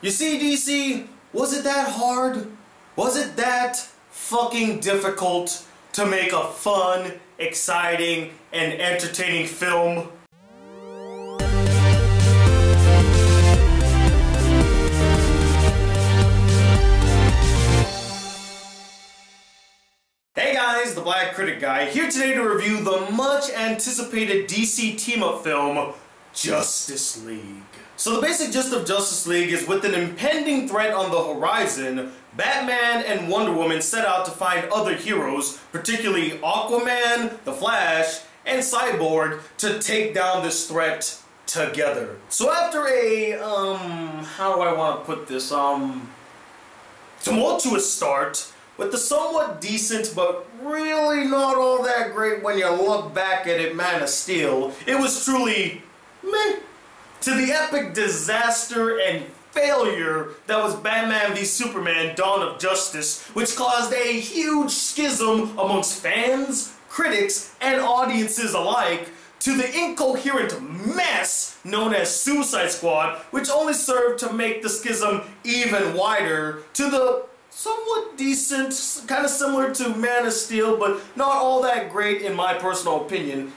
You see, DC, was it that hard? Was it that fucking difficult to make a fun, exciting, and entertaining film? Hey guys, the Black Critic Guy, here today to review the much anticipated DC team-up film, Justice League. So the basic gist of Justice League is, with an impending threat on the horizon, Batman and Wonder Woman set out to find other heroes, particularly Aquaman, the Flash, and Cyborg, to take down this threat together. So after a, how do I want to put this, tumultuous start, with the somewhat decent but really not all that great when you look back at it Man of Steel, it was truly meh. To the epic disaster and failure that was Batman v Superman: Dawn of Justice, which caused a huge schism amongst fans, critics, and audiences alike, to the incoherent mess known as Suicide Squad, which only served to make the schism even wider, to the somewhat decent, kind of similar to Man of Steel, but not all that great in my personal opinion,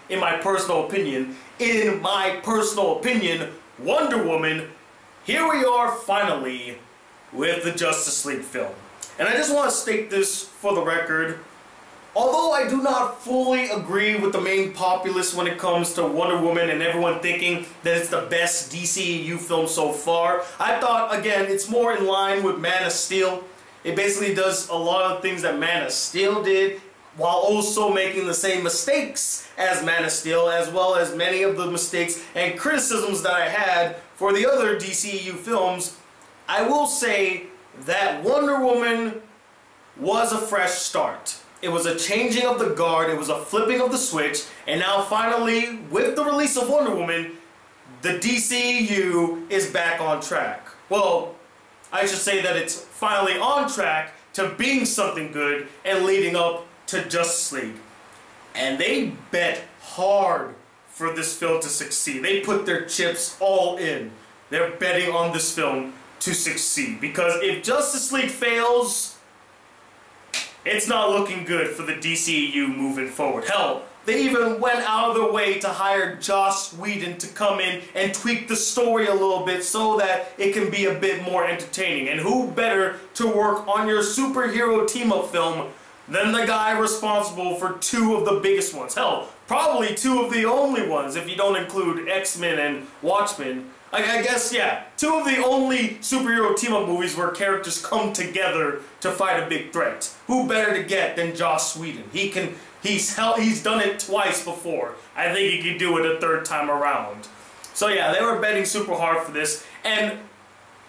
Wonder Woman. Here we are finally with the Justice League film. And I just want to state this for the record. Although I do not fully agree with the main populace when it comes to Wonder Woman and everyone thinking that it's the best DCEU film so far, I thought, again, it's more in line with Man of Steel. It basically does a lot of things that Man of Steel did, while also making the same mistakes as Man of Steel, as well as many of the mistakes and criticisms that I had for the other DCEU films. I will say that Wonder Woman was a fresh start. It was a changing of the guard, it was a flipping of the switch, and now finally, with the release of Wonder Woman, the DCEU is back on track. Well, I should say that it's finally on track to being something good and leading up to Justice League. And they bet hard for this film to succeed. They put their chips all in. They're betting on this film to succeed. Because if Justice League fails, it's not looking good for the DCEU moving forward. Hell, they even went out of their way to hire Joss Whedon to come in and tweak the story a little bit so that it can be a bit more entertaining. And who better to work on your superhero team-up film than the guy responsible for two of the biggest ones. Hell, probably two of the only ones if you don't include X-Men and Watchmen. I guess, yeah, two of the only superhero team-up movies where characters come together to fight a big threat. Who better to get than Joss Whedon? He's done it twice before. I think he can do it a third time around. So yeah, they were betting super hard for this, and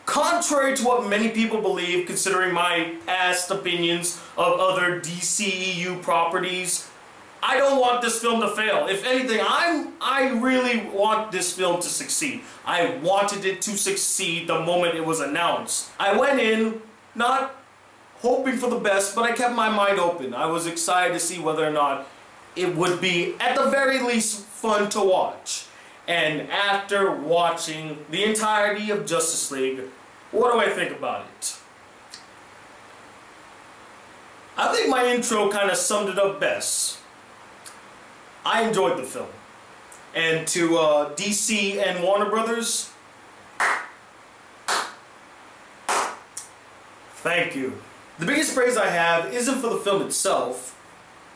contrary to what many people believe, considering my past opinions of other DCEU properties, I don't want this film to fail. If anything, I really want this film to succeed. I wanted it to succeed the moment it was announced. I went in not hoping for the best, but I kept my mind open. I was excited to see whether or not it would be, at the very least, fun to watch. And after watching the entirety of Justice League, what do I think about it? I think my intro kind of summed it up best. I enjoyed the film. And to DC and Warner Brothers, thank you. The biggest praise I have isn't for the film itself,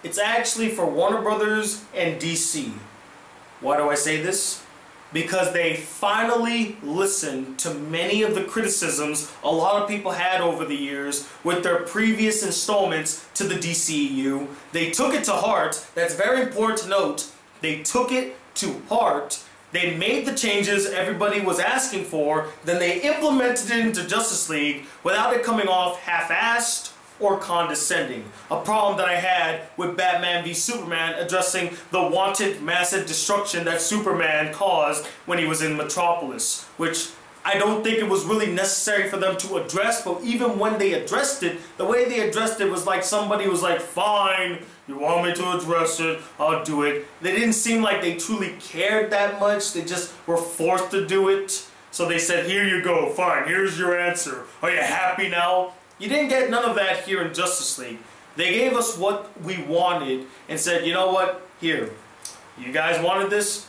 it's actually for Warner Brothers and DC. Why do I say this? Because they finally listened to many of the criticisms a lot of people had over the years with their previous installments to the DCEU. They took it to heart. That's very important to note. They took it to heart. They made the changes everybody was asking for, then they implemented it into Justice League without it coming off half-assed or condescending. A problem that I had with Batman v Superman addressing the wanted massive destruction that Superman caused when he was in Metropolis, which I don't think it was really necessary for them to address, but even when they addressed it, the way they addressed it was like somebody was like, fine, you want me to address it, I'll do it. They didn't seem like they truly cared that much, they just were forced to do it. So they said, here you go, fine, here's your answer. Are you happy now? You didn't get none of that here in Justice League. They gave us what we wanted and said, you know what, here, you guys wanted this,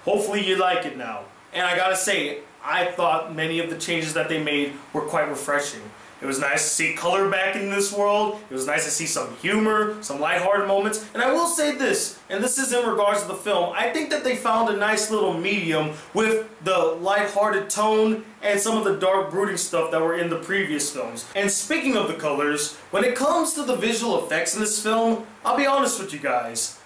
hopefully you like it now. And I gotta say, I thought many of the changes that they made were quite refreshing. It was nice to see color back in this world. It was nice to see some humor, some lighthearted moments. And I will say this, and this is in regards to the film, I think that they found a nice little medium with the lighthearted tone and some of the dark brooding stuff that were in the previous films. And speaking of the colors, when it comes to the visual effects in this film, I'll be honest with you guys,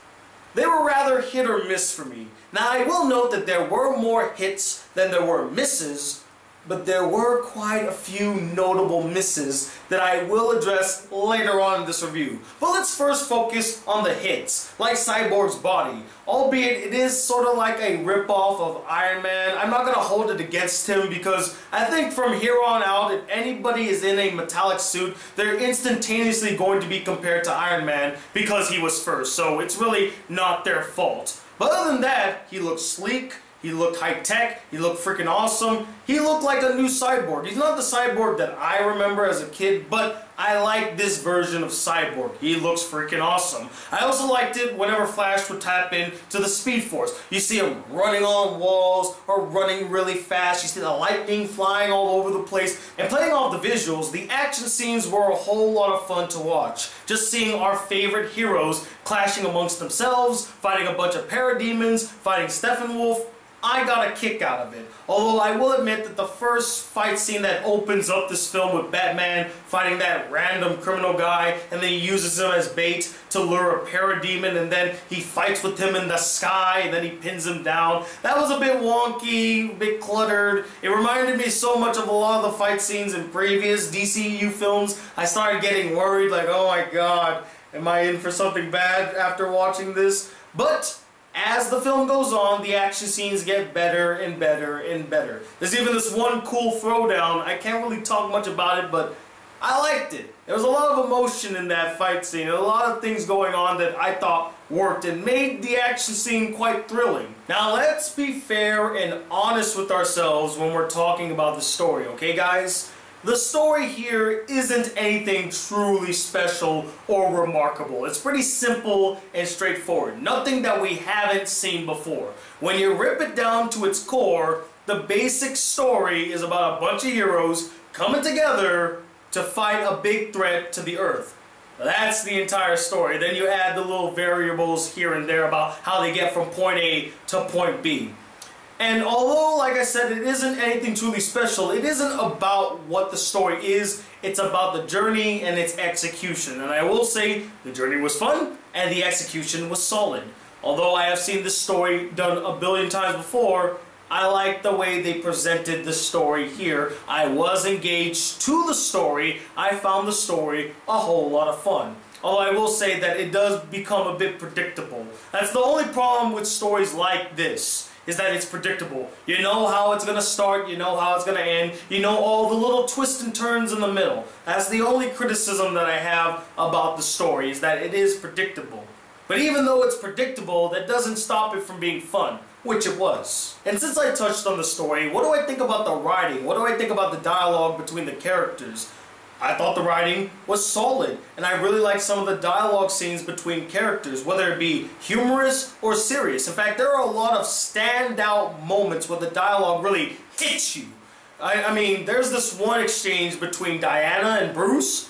they were rather hit or miss for me. Now I will note that there were more hits than there were misses, but there were quite a few notable misses that I will address later on in this review. But let's first focus on the hits, like Cyborg's body. Albeit it is sort of like a ripoff of Iron Man, I'm not going to hold it against him because I think from here on out, if anybody is in a metallic suit, they're instantaneously going to be compared to Iron Man because he was first, so it's really not their fault. But other than that, he looked sleek, he looked high-tech, he looked freaking awesome, he looked like a new Cyborg. He's not the Cyborg that I remember as a kid, but I like this version of Cyborg. He looks freaking awesome. I also liked it whenever Flash would tap into the Speed Force. You see him running on walls or running really fast, you see the lightning flying all over the place, and playing off the visuals, the action scenes were a whole lot of fun to watch. Just seeing our favorite heroes clashing amongst themselves, fighting a bunch of parademons, fighting Steppenwolf, I got a kick out of it. Although I will admit that the first fight scene that opens up this film with Batman fighting that random criminal guy and then he uses him as bait to lure a parademon and then he fights with him in the sky and then he pins him down. That was a bit wonky, a bit cluttered. It reminded me so much of a lot of the fight scenes in previous DCU films. I started getting worried like, oh my god, am I in for something bad after watching this? But as the film goes on, the action scenes get better and better and better. There's even this one cool throwdown. I can't really talk much about it, but I liked it. There was a lot of emotion in that fight scene, and a lot of things going on that I thought worked and made the action scene quite thrilling. Now let's be fair and honest with ourselves when we're talking about the story, okay guys? The story here isn't anything truly special or remarkable. It's pretty simple and straightforward. Nothing that we haven't seen before. When you rip it down to its core, the basic story is about a bunch of heroes coming together to fight a big threat to the Earth. That's the entire story. Then you add the little variables here and there about how they get from point A to point B. And although, like I said, it isn't anything truly special, it isn't about what the story is, it's about the journey and its execution. And I will say, the journey was fun, and the execution was solid. Although I have seen this story done a billion times before, I like the way they presented the story here. I was engaged to the story, I found the story a whole lot of fun. Although I will say that it does become a bit predictable. That's the only problem with stories like this, is that it's predictable. You know how it's going to start, you know how it's going to end, you know all the little twists and turns in the middle. That's the only criticism that I have about the story, is that it is predictable. But even though it's predictable, that doesn't stop it from being fun, which it was. And since I touched on the story, what do I think about the writing? What do I think about the dialogue between the characters? I thought the writing was solid, and I really liked some of the dialogue scenes between characters, whether it be humorous or serious. In fact, there are a lot of standout moments where the dialogue really hits you. I mean, there's this one exchange between Diana and Bruce.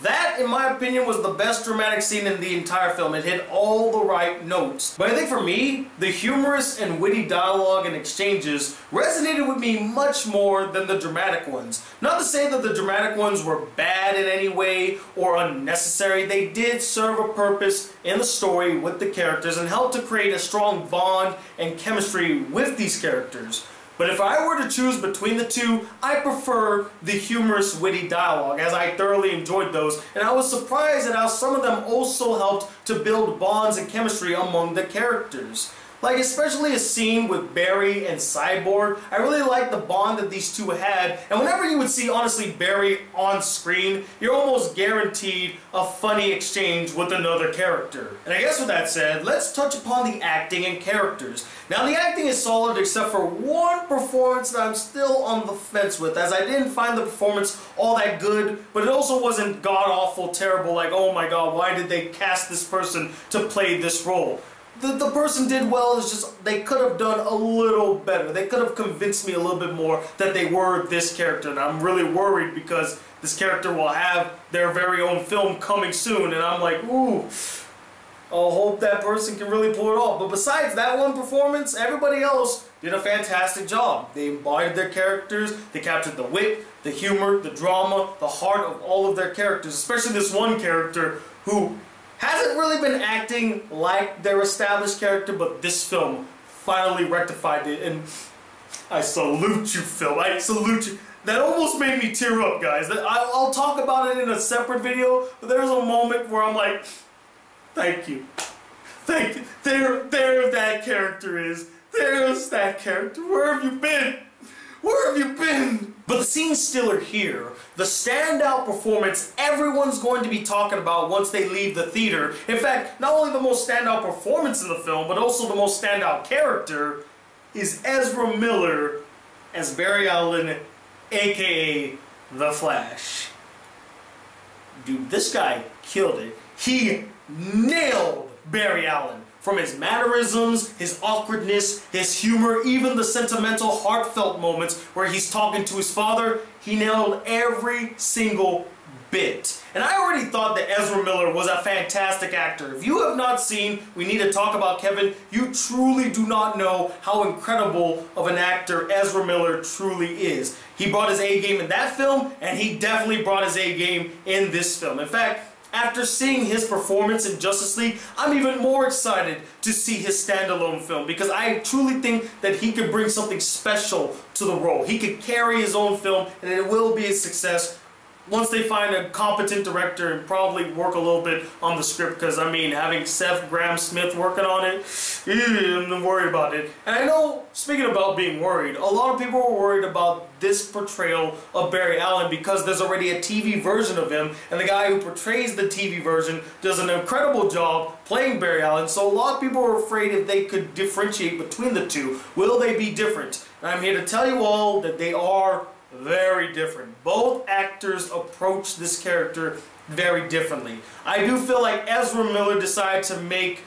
That, in my opinion, was the best dramatic scene in the entire film. It hit all the right notes. But I think for me, the humorous and witty dialogue and exchanges resonated with me much more than the dramatic ones. Not to say that the dramatic ones were bad in any way or unnecessary. They did serve a purpose in the story with the characters and helped to create a strong bond and chemistry with these characters. But if I were to choose between the two, I prefer the humorous, witty dialogue, as I thoroughly enjoyed those, and I was surprised at how some of them also helped to build bonds and chemistry among the characters. Like, especially a scene with Barry and Cyborg. I really liked the bond that these two had. And whenever you would see, honestly, Barry on screen, you're almost guaranteed a funny exchange with another character. And I guess with that said, let's touch upon the acting and characters. Now, the acting is solid except for one performance that I'm still on the fence with, as I didn't find the performance all that good, but it also wasn't god-awful terrible, like, oh my god, why did they cast this person to play this role? The person did well, it's just they could have done a little better. They could have convinced me a little bit more that they were this character, and I'm really worried because this character will have their very own film coming soon, and I'm like, ooh, I'll hope that person can really pull it off. But besides that one performance, everybody else did a fantastic job. They embodied their characters, they captured the wit, the humor, the drama, the heart of all of their characters, especially this one character who hasn't really been acting like their established character, but this film finally rectified it, and I salute you, film. I salute you. That almost made me tear up, guys. I'll talk about it in a separate video, but there's a moment where I'm like, thank you. Thank you. There that character is. There's that character. Where have you been? Where have you been? But the scenes still are here. The standout performance everyone's going to be talking about once they leave the theater. In fact, not only the most standout performance in the film, but also the most standout character is Ezra Miller as Barry Allen, aka The Flash. Dude, this guy killed it. He nailed Barry Allen. From his mannerisms, his awkwardness, his humor, even the sentimental, heartfelt moments where he's talking to his father, he nailed every single bit. And I already thought that Ezra Miller was a fantastic actor. If you have not seen We Need to Talk About Kevin, you truly do not know how incredible of an actor Ezra Miller truly is. He brought his A game in that film, and he definitely brought his A game in this film. In fact, after seeing his performance in Justice League, I'm even more excited to see his standalone film, because I truly think that he could bring something special to the role. He could carry his own film, and it will be a success once they find a competent director and probably work a little bit on the script, because, I mean, having Seth Grahame-Smith working on it, I'm worried about it. And I know, speaking about being worried, a lot of people were worried about this portrayal of Barry Allen because there's already a TV version of him, and the guy who portrays the TV version does an incredible job playing Barry Allen, so a lot of people were afraid if they could differentiate between the two. Will they be different? And I'm here to tell you all that they are very different. Both actors approach this character very differently. I do feel like Ezra Miller decided to make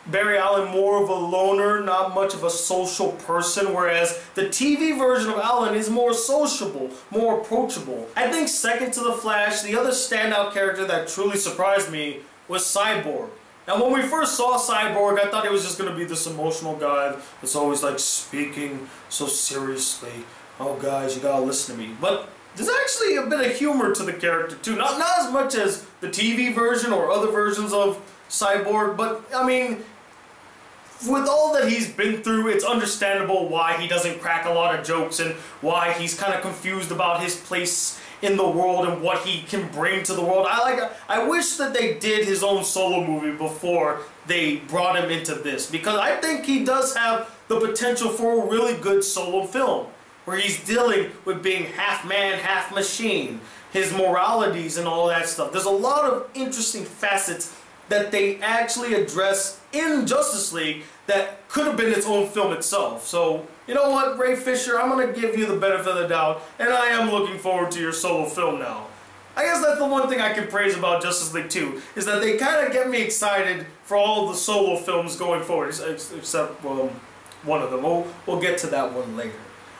Barry Allen more of a loner, not much of a social person, whereas the TV version of Allen is more sociable, more approachable. I think second to The Flash, the other standout character that truly surprised me was Cyborg. Now, when we first saw Cyborg, I thought he was just going to be this emotional guy that's always like speaking so seriously. Oh guys, you gotta listen to me. But there's actually a bit of humor to the character too. Not as much as the TV version or other versions of Cyborg, but I mean, with all that he's been through, it's understandable why he doesn't crack a lot of jokes and why he's kind of confused about his place in the world and what he can bring to the world. I wish that they did his own solo movie before they brought him into this, because I think he does have the potential for a really good solo film, where he's dealing with being half man, half machine, his moralities and all that stuff. There's a lot of interesting facets that they actually address in Justice League that could have been its own film itself. So, you know what, Ray Fisher, I'm going to give you the benefit of the doubt, and I am looking forward to your solo film now. I guess that's the one thing I can praise about Justice League 2, is that they kind of get me excited for all of the solo films going forward, except one of them. We'll get to that one later.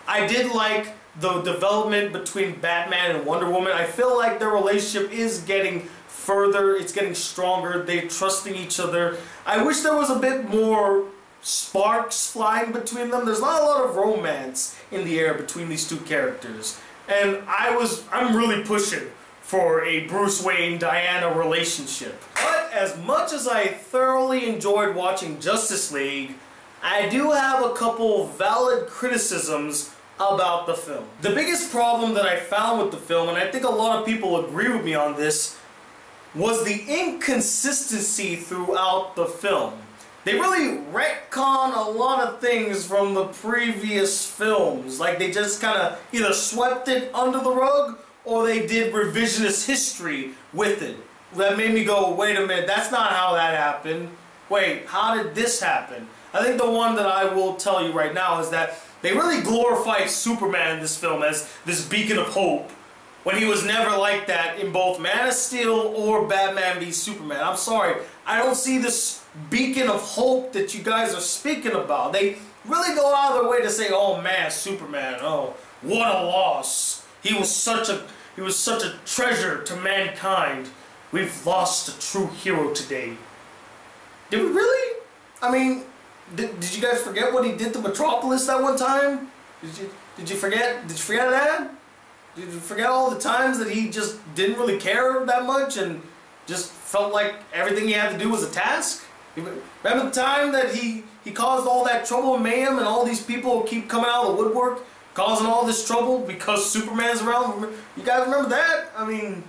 I did like the development between Batman and Wonder Woman. I feel like their relationship is getting further, it's getting stronger, they're trusting each other. I wish there was a bit more sparks flying between them. There's not a lot of romance in the air between these two characters. And I'm really pushing for a Bruce Wayne-Diana relationship. But as much as I thoroughly enjoyed watching Justice League, I do have a couple valid criticisms about the film. The biggest problem that I found with the film, and I think a lot of people agree with me on this, was the inconsistency throughout the film. They really retcon a lot of things from the previous films. Like, they just kind of either swept it under the rug or they did revisionist history with it. That made me go, wait a minute, that's not how that happened. Wait, how did this happen? I think the one that I will tell you right now is that they really glorified Superman in this film as this beacon of hope, when he was never like that in both Man of Steel or Batman v Superman. I'm sorry, I don't see this beacon of hope that you guys are speaking about. They really go out of their way to say, oh man, Superman, oh, what a loss. He was such a treasure to mankind. We've lost a true hero today. Did we really? I mean, did you guys forget what he did to Metropolis that one time? Did you forget? Did you forget that? Did you forget all the times that he just didn't really care that much and just felt like everything he had to do was a task? Remember the time that he caused all that trouble and mayhem and all these people keep coming out of the woodwork causing all this trouble because Superman's around? You guys remember that? I mean,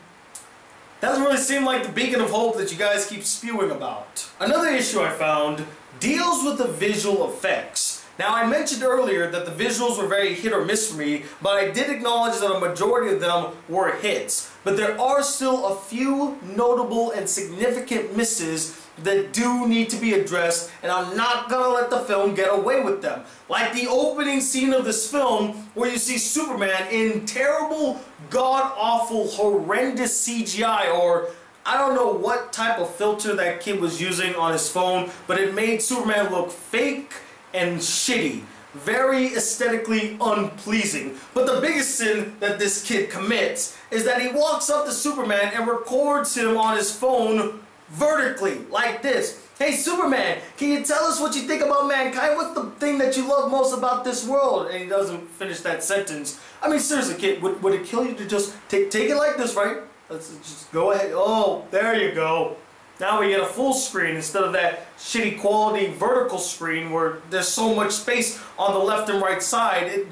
doesn't really seem like the beacon of hope that you guys keep spewing about. Another issue I found deals with the visual effects. Now, I mentioned earlier that the visuals were very hit or miss for me, but I did acknowledge that a majority of them were hits. But there are still a few notable and significant misses that do need to be addressed, and I'm not gonna let the film get away with them. Like the opening scene of this film where you see Superman in terrible, god-awful, horrendous CGI, or I don't know what type of filter that kid was using on his phone, but it made Superman look fake and shitty. Very aesthetically unpleasing. But the biggest sin that this kid commits is that he walks up to Superman and records him on his phone vertically, like this. Hey Superman, can you tell us what you think about mankind? What's the thing that you love most about this world? And he doesn't finish that sentence. I mean, seriously, kid, would it kill you to just take it like this, right? Let's just go ahead. Oh, there you go. Now we get a full screen instead of that shitty quality vertical screen where there's so much space on the left and right side.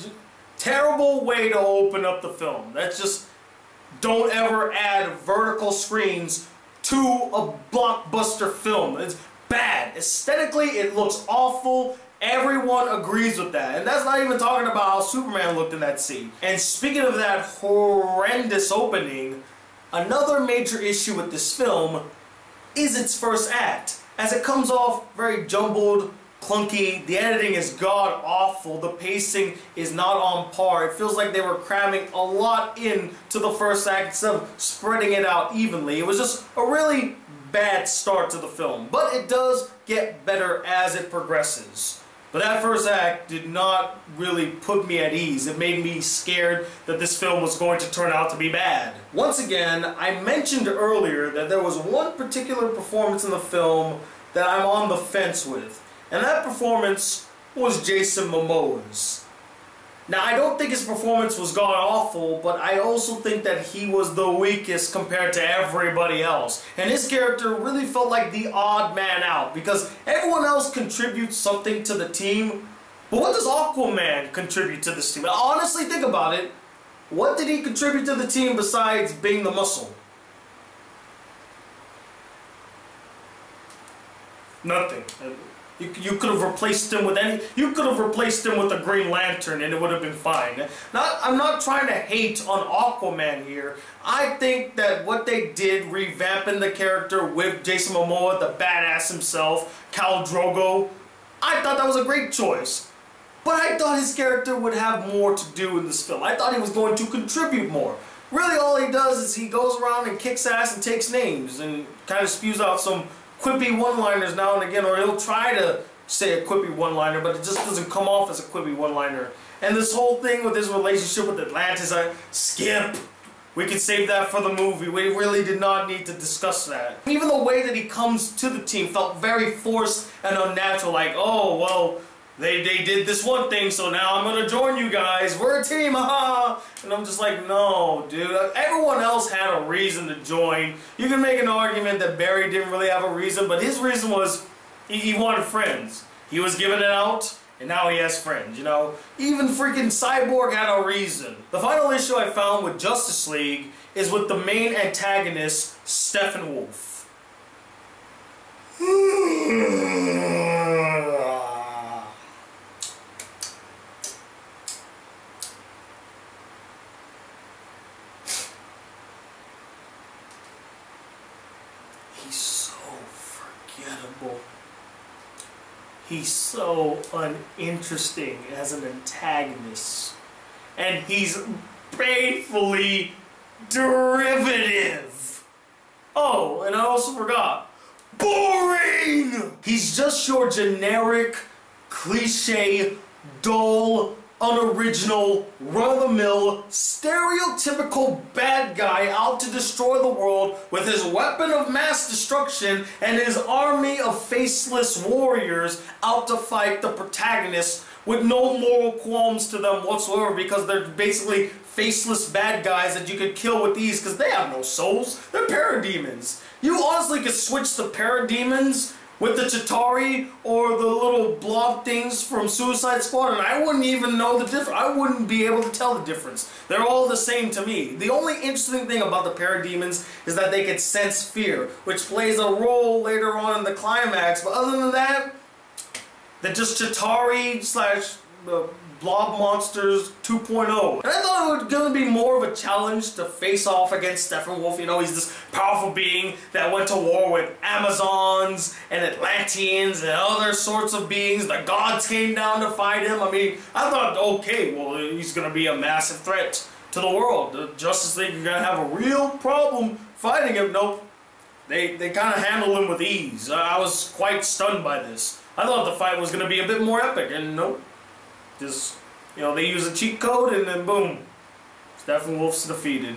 Terrible way to open up the film. That's just, don't ever add vertical screens to a blockbuster film. It's bad. Aesthetically, it looks awful. Everyone agrees with that. And that's not even talking about how Superman looked in that scene. And speaking of that horrendous opening, another major issue with this film is its first act, as it comes off very jumbled, clunky. The editing is god-awful. The pacing is not on par. It feels like they were cramming a lot into the first act instead of spreading it out evenly. It was just a really bad start to the film, but it does get better as it progresses. But that first act did not really put me at ease. It made me scared that this film was going to turn out to be bad. Once again, I mentioned earlier that there was one particular performance in the film that I'm on the fence with. And that performance was Jason Momoa's. Now, I don't think his performance was god-awful, but I also think that he was the weakest compared to everybody else. And his character really felt like the odd man out, because everyone else contributes something to the team. But what does Aquaman contribute to this team? Honestly, think about it. What did he contribute to the team besides being the muscle? Nothing. You could have replaced him with you could have replaced him with a Green Lantern and it would have been fine. I'm not trying to hate on Aquaman here. I think that what they did, revamping the character with Jason Momoa, the badass himself, Khal Drogo, I thought that was a great choice. But I thought his character would have more to do in this film. I thought he was going to contribute more. Really, all he does is he goes around and kicks ass and takes names and kind of spews out some quippy one-liners now and again, or he'll try to say a quippy one-liner, but it just doesn't come off as a quippy one-liner. And this whole thing with his relationship with Atlantis, skip. We can save that for the movie. We really did not need to discuss that. Even the way that he comes to the team felt very forced and unnatural, like, oh, well, they did this one thing, so now I'm gonna join you guys. We're a team, haha. And I'm just like, no, dude. Everyone else had a reason to join. You can make an argument that Barry didn't really have a reason, but his reason was he wanted friends. He was giving it out, and now he has friends, you know? Even freaking Cyborg had a reason. The final issue I found with Justice League is with the main antagonist, Steppenwolf. He's so forgettable. He's so uninteresting as an antagonist. And he's painfully derivative. Oh, and I also forgot. Boring! He's just your generic, cliche, dull, unoriginal, run-of-the-mill, stereotypical bad guy out to destroy the world with his weapon of mass destruction and his army of faceless warriors out to fight the protagonists with no moral qualms to them whatsoever, because they're basically faceless bad guys that you could kill with ease because they have no souls. They're parademons. You honestly could switch the parademons with the Chitauri or the little blob things from Suicide Squad, and I wouldn't even know the difference. I wouldn't be able to tell the difference. They're all the same to me. The only interesting thing about the parademons is that they could sense fear, which plays a role later on in the climax, but other than that, they're just Chitauri slash Blob Monsters 2.0. And I thought it was going to be more of a challenge to face off against Steppenwolf. You know, he's this powerful being that went to war with Amazons and Atlanteans and other sorts of beings. The gods came down to fight him. I mean, I thought, okay, well, he's going to be a massive threat to the world. The Justice League are going to have a real problem fighting him. Nope. They kind of handled him with ease. I was quite stunned by this. I thought the fight was going to be a bit more epic, and nope. Just, you know, they use a cheat code and then boom, Steppenwolf's defeated.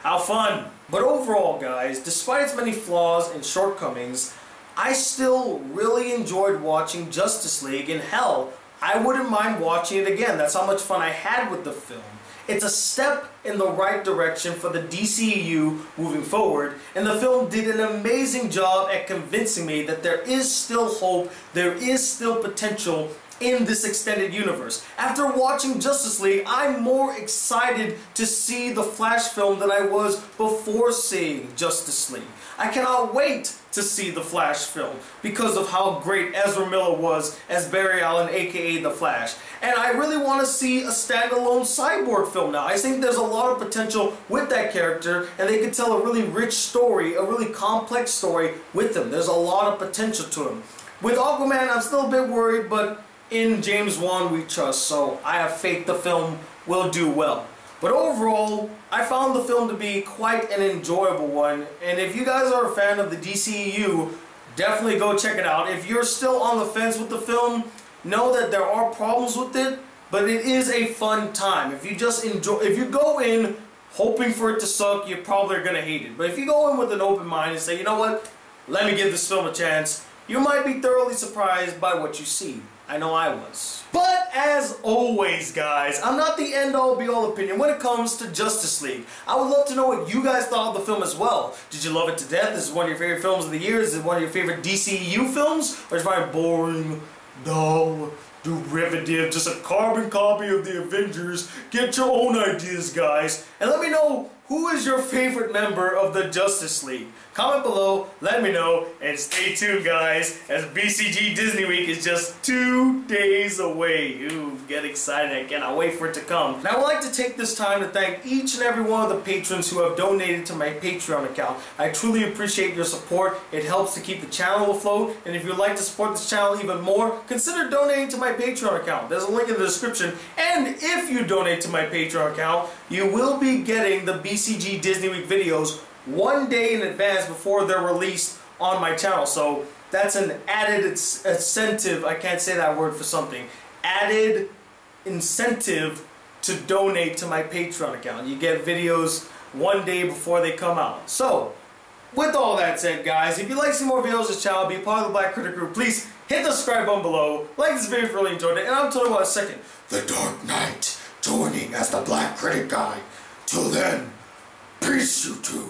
How fun! But overall, guys, despite its many flaws and shortcomings, I still really enjoyed watching Justice League, and hell, I wouldn't mind watching it again. That's how much fun I had with the film. It's a step in the right direction for the DCEU moving forward, and the film did an amazing job at convincing me that there is still hope, there is still potential in this extended universe. After watching Justice League, I'm more excited to see the Flash film than I was before seeing Justice League. I cannot wait to see the Flash film because of how great Ezra Miller was as Barry Allen, aka the Flash. And I really want to see a standalone Cyborg film now. I think there's a lot of potential with that character, and they could tell a really rich story, a really complex story with him. There's a lot of potential to him. With Aquaman, I'm still a bit worried, but in James Wan we trust, so I have faith the film will do well. But overall, I found the film to be quite an enjoyable one, and if you guys are a fan of the DCEU, definitely go check it out. If you're still on the fence with the film, know that there are problems with it, but it is a fun time. If you just enjoy, if you go in hoping for it to suck, you're probably gonna hate it. But if you go in with an open mind and say, you know what, let me give this film a chance, you might be thoroughly surprised by what you see. I know I was. But as always, guys, I'm not the end-all be-all opinion when it comes to Justice League. I would love to know what you guys thought of the film as well. Did you love it to death? Is it one of your favorite films of the year? Is it one of your favorite DCEU films? Or did you find it boring, dull, derivative, just a carbon copy of the Avengers? Get your own ideas, guys. And let me know, who is your favorite member of the Justice League? Comment below, let me know, and stay tuned, guys, as BCG Disney Week is just 2 days away. Ooh, get excited, I cannot wait for it to come. And I would like to take this time to thank each and every one of the patrons who have donated to my Patreon account. I truly appreciate your support. It helps to keep the channel afloat, and if you'd like to support this channel even more, consider donating to my Patreon account. There's a link in the description, and if you donate to my Patreon account, you will be getting the BCG Disney Week videos 1 day in advance before they're released on my channel. So that's an added incentive, I can't say that word for something, added incentive to donate to my Patreon account. You get videos 1 day before they come out. So with all that said, guys, if you'd like to see more videos of this channel, be a part of the Black Critic group, please hit the subscribe button below, like this video if you really enjoyed it, and I'm talking about a second, The Dark Knight, joining as the Black Critic Guy. Till then, peace, you two.